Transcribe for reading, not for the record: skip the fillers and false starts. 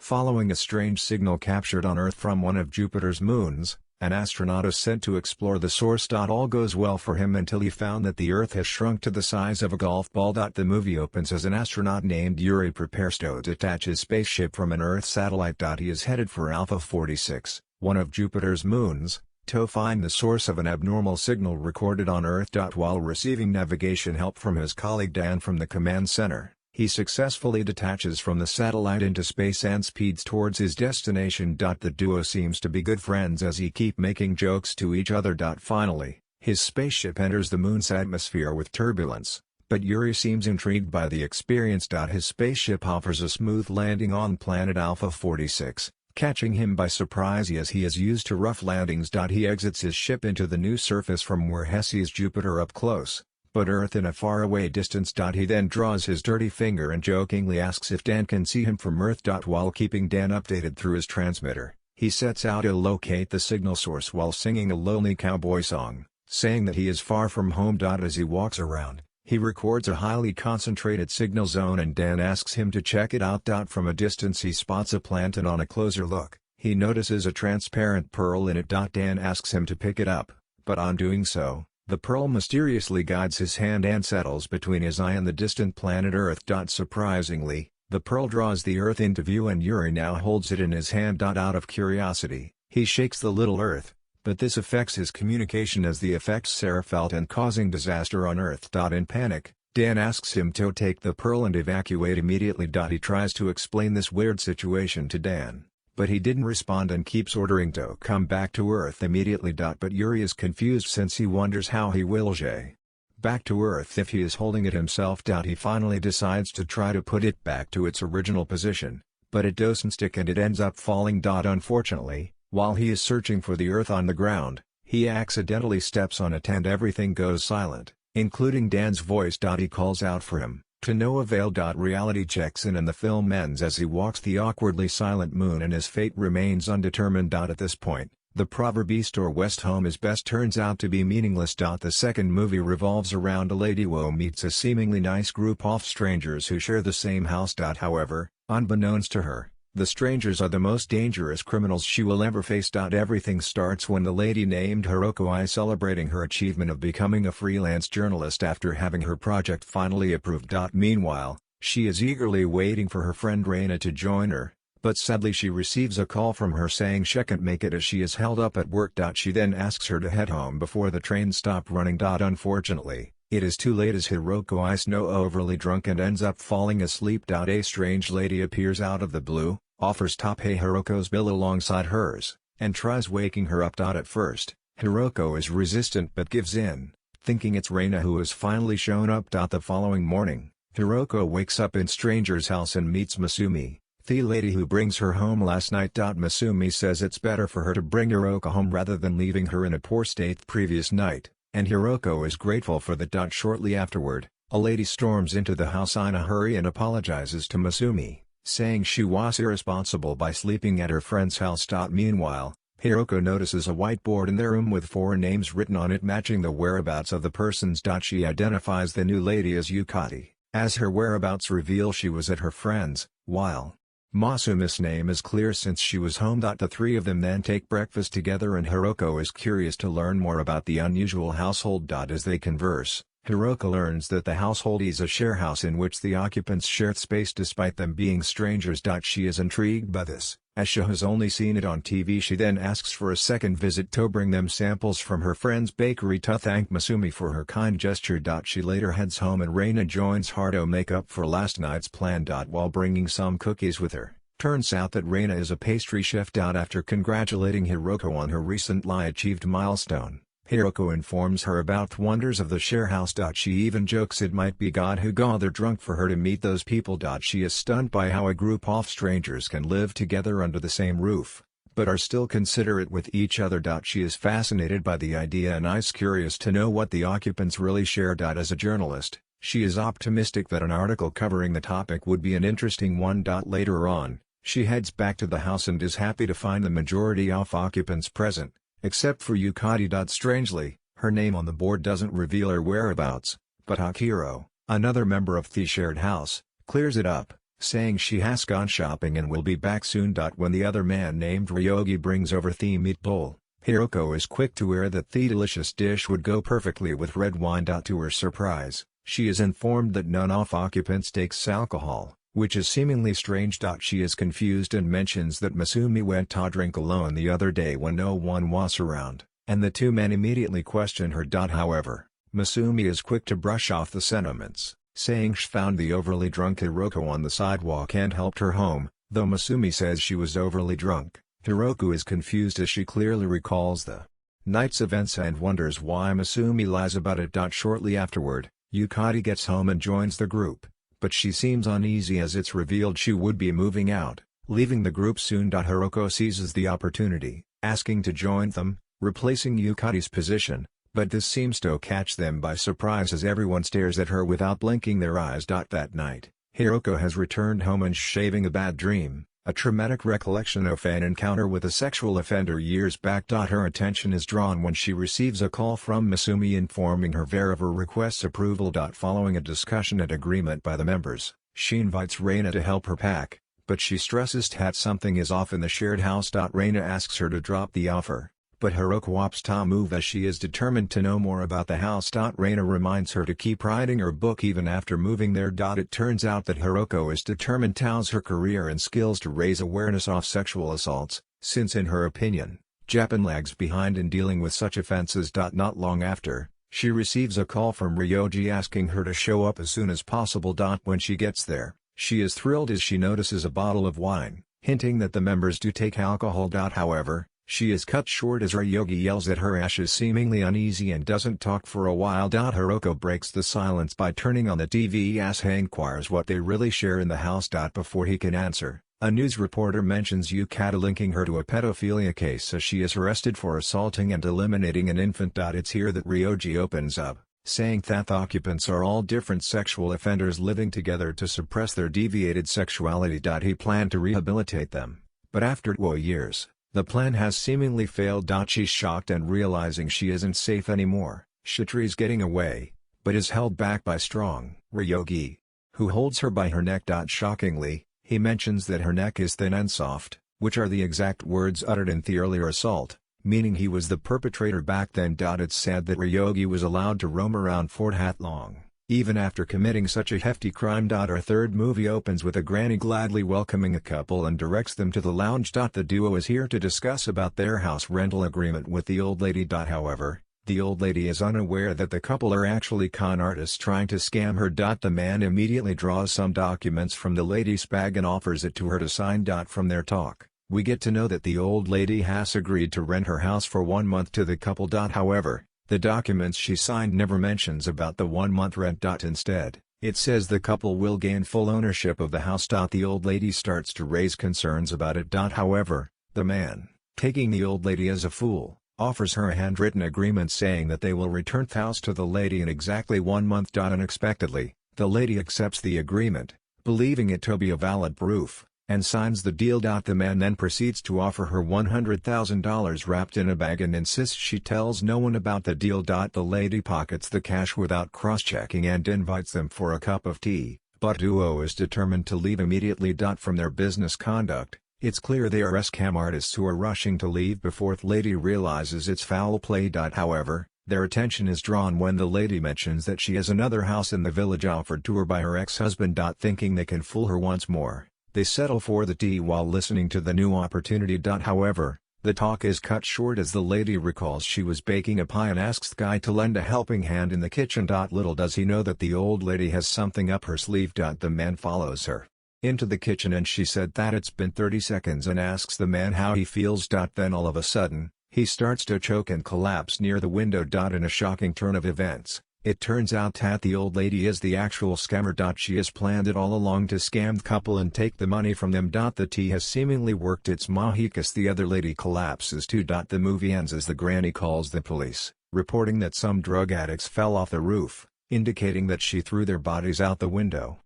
Following a strange signal captured on Earth from one of Jupiter's moons, an astronaut is sent to explore the source. All goes well for him until he found that the Earth has shrunk to the size of a golf ball. The movie opens as an astronaut named Yuri prepares to detach his spaceship from an Earth satellite. He is headed for Alpha 46, one of Jupiter's moons, to find the source of an abnormal signal recorded on Earth. While receiving navigation help from his colleague Dan from the command center, he successfully detaches from the satellite into space and speeds towards his destination. The duo seems to be good friends as he keep making jokes to each other. Finally, his spaceship enters the moon's atmosphere with turbulence, but Yuri seems intrigued by the experience. His spaceship offers a smooth landing on planet Alpha 46, catching him by surprise as he is used to rough landings. He exits his ship into the new surface from where he sees Jupiter up close, but Earth in a faraway distance. He then draws his dirty finger and jokingly asks if Dan can see him from Earth. While keeping Dan updated through his transmitter, he sets out to locate the signal source while singing a lonely cowboy song, saying that he is far from home. As he walks around, he records a highly concentrated signal zone and Dan asks him to check it out. From a distance he spots a plant and on a closer look, he notices a transparent pearl in it. Dan asks him to pick it up, but on doing so, the pearl mysteriously guides his hand and settles between his eye and the distant planet Earth. Surprisingly, the pearl draws the Earth into view and Yuri now holds it in his hand. Out of curiosity, he shakes the little Earth, but this affects his communication as the effects are felt and causing disaster on Earth. In panic, Dan asks him to take the pearl and evacuate immediately. He tries to explain this weird situation to Dan, but he didn't respond and keeps ordering to come back to Earth immediately. But Yuri is confused since he wonders how he will get back to Earth if he is holding it himself. He finally decides to try to put it back to its original position, but it doesn't stick and it ends up falling. Unfortunately, while he is searching for the Earth on the ground, he accidentally steps on it and everything goes silent, including Dan's voice. He calls out for him, to no avail. Reality checks in and the film ends as he walks the awkwardly silent moon and his fate remains undetermined. At this point, the proverb "East or West, home is best" turns out to be meaningless. The second movie revolves around a lady who meets a seemingly nice group of strangers who share the same house. However, unbeknownst to her, the strangers are the most dangerous criminals she will ever face. Everything starts when the lady named Hiroko is celebrating her achievement of becoming a freelance journalist after having her project finally approved. Meanwhile, she is eagerly waiting for her friend Reina to join her, but sadly she receives a call from her saying she can't make it as she is held up at work. She then asks her to head home before the train stops running. Unfortunately, it is too late as Hiroko is now overly drunk and ends up falling asleep. A strange lady appears out of the blue, offers to pay Hiroko's bill alongside hers, and tries waking her up. At first, Hiroko is resistant but gives in, thinking it's Reina who has finally shown up. The following morning, Hiroko wakes up in stranger's house and meets Masumi, the lady who brings her home last night. Masumi says it's better for her to bring Hiroko home rather than leaving her in a poor state the previous night, and Hiroko is grateful for that. Shortly afterward, a lady storms into the house in a hurry and apologizes to Masumi, saying she was irresponsible by sleeping at her friend's house. Meanwhile, Hiroko notices a whiteboard in their room with 4 names written on it matching the whereabouts of the persons. She identifies the new lady as Yukati, as her whereabouts reveal she was at her friend's, while Masumi's name is clear since she was home. The three of them then take breakfast together and Hiroko is curious to learn more about the unusual household. As they converse, Hiroko learns that the household is a share house in which the occupants share space despite them being strangers. She is intrigued by this, as she has only seen it on TV. She then asks for a second visit to bring them samples from her friend's bakery to thank Masumi for her kind gesture. She later heads home and Reina joins her to make up for last night's plan. While bringing some cookies with her, turns out that Reina is a pastry chef. After congratulating Hiroko on her recently achieved milestone, Hiroko informs her about the wonders of the share house. She even jokes it might be God who gathered drunk for her to meet those people. She is stunned by how a group of strangers can live together under the same roof, but are still considerate with each other. She is fascinated by the idea and is curious to know what the occupants really share. As a journalist, she is optimistic that an article covering the topic would be an interesting one. Later on, she heads back to the house and is happy to find the majority of occupants present, except for Yukati. Strangely, her name on the board doesn't reveal her whereabouts, but Hakiro, another member of the shared house, clears it up, saying she has gone shopping and will be back soon. When the other man named Ryogi brings over the meatball, Hiroko is quick to air that the delicious dish would go perfectly with red wine. To her surprise, she is informed that none of occupants takes alcohol, which is seemingly strange. She is confused and mentions that Masumi went to drink alone the other day when no one was around, and the two men immediately question her. However, Masumi is quick to brush off the sentiments, saying she found the overly drunk Hiroko on the sidewalk and helped her home. Though Masumi says she was overly drunk, Hiroko is confused as she clearly recalls the night's events and wonders why Masumi lies about it. Shortly afterward, Yukari gets home and joins the group, but she seems uneasy as it's revealed she would be moving out, leaving the group soon. Hiroko seizes the opportunity, asking to join them, replacing Yukari's position, but this seems to catch them by surprise as everyone stares at her without blinking their eyes. That night, Hiroko has returned home and shaving a bad dream, a traumatic recollection of an encounter with a sexual offender years back. Her attention is drawn when she receives a call from Masumi informing her Veriver requests approval. Following a discussion and agreement by the members, she invites Reina to help her pack, but she stresses that something is off in the shared house. Reina asks her to drop the offer, but Hiroko opts to move as she is determined to know more about the house. Reina reminds her to keep writing her book even after moving there. It turns out that Hiroko is determined to use her career and skills to raise awareness of sexual assaults, since in her opinion, Japan lags behind in dealing with such offenses. Not long after, she receives a call from Ryoji asking her to show up as soon as possible. When she gets there, she is thrilled as she notices a bottle of wine, hinting that the members do take alcohol. However, she is cut short as Ryogi yells at her as she is seemingly uneasy and doesn't talk for a while. Hiroko breaks the silence by turning on the TV as he inquires what they really share in the house. Before he can answer, a news reporter mentions Yukata linking her to a pedophilia case as she is arrested for assaulting and eliminating an infant. It's here that Ryoji opens up, saying that the occupants are all different sexual offenders living together to suppress their deviated sexuality. He planned to rehabilitate them, but after 2 years, the plan has seemingly failed. She's shocked and realizing she isn't safe anymore. Shitri's getting away, but is held back by strong Ryogi, who holds her by her neck. Shockingly, he mentions that her neck is thin and soft, which are the exact words uttered in the earlier assault, meaning he was the perpetrator back then. It's sad that Ryogi was allowed to roam around for that long, even after committing such a hefty crime. Our third movie opens with a granny gladly welcoming a couple and directs them to the lounge. The duo is here to discuss about their house rental agreement with the old lady. However, the old lady is unaware that the couple are actually con artists trying to scam her. The man immediately draws some documents from the lady's bag and offers it to her to sign. From their talk, we get to know that the old lady has agreed to rent her house for 1 month to the couple. However, the documents she signed never mentions about the 1-month rent. Instead, it says the couple will gain full ownership of the house. The old lady starts to raise concerns about it. However, the man, taking the old lady as a fool, offers her a handwritten agreement saying that they will return the house to the lady in exactly 1 month. Unexpectedly, the lady accepts the agreement, believing it to be a valid proof, and signs the deal. The man then proceeds to offer her $100,000 wrapped in a bag and insists she tells no one about the deal. The lady pockets the cash without cross-checking and invites them for a cup of tea, but duo is determined to leave immediately. From their business conduct, it's clear they are scam artists who are rushing to leave before the lady realizes it's foul play. However, their attention is drawn when the lady mentions that she has another house in the village offered to her by her ex-husband. Thinking they can fool her once more, they settle for the tea while listening to the new opportunity. However, the talk is cut short as the lady recalls she was baking a pie and asks Guy to lend a helping hand in the kitchen. Little does he know that the old lady has something up her sleeve. The man follows her into the kitchen and she said that it's been 30 seconds and asks the man how he feels. Then all of a sudden, he starts to choke and collapse near the window. In a shocking turn of events, it turns out that the old lady is the actual scammer. She has planned it all along to scam the couple and take the money from them. The tea has seemingly worked its magic as the other lady collapses too. The movie ends as the granny calls the police, reporting that some drug addicts fell off the roof, indicating that she threw their bodies out the window.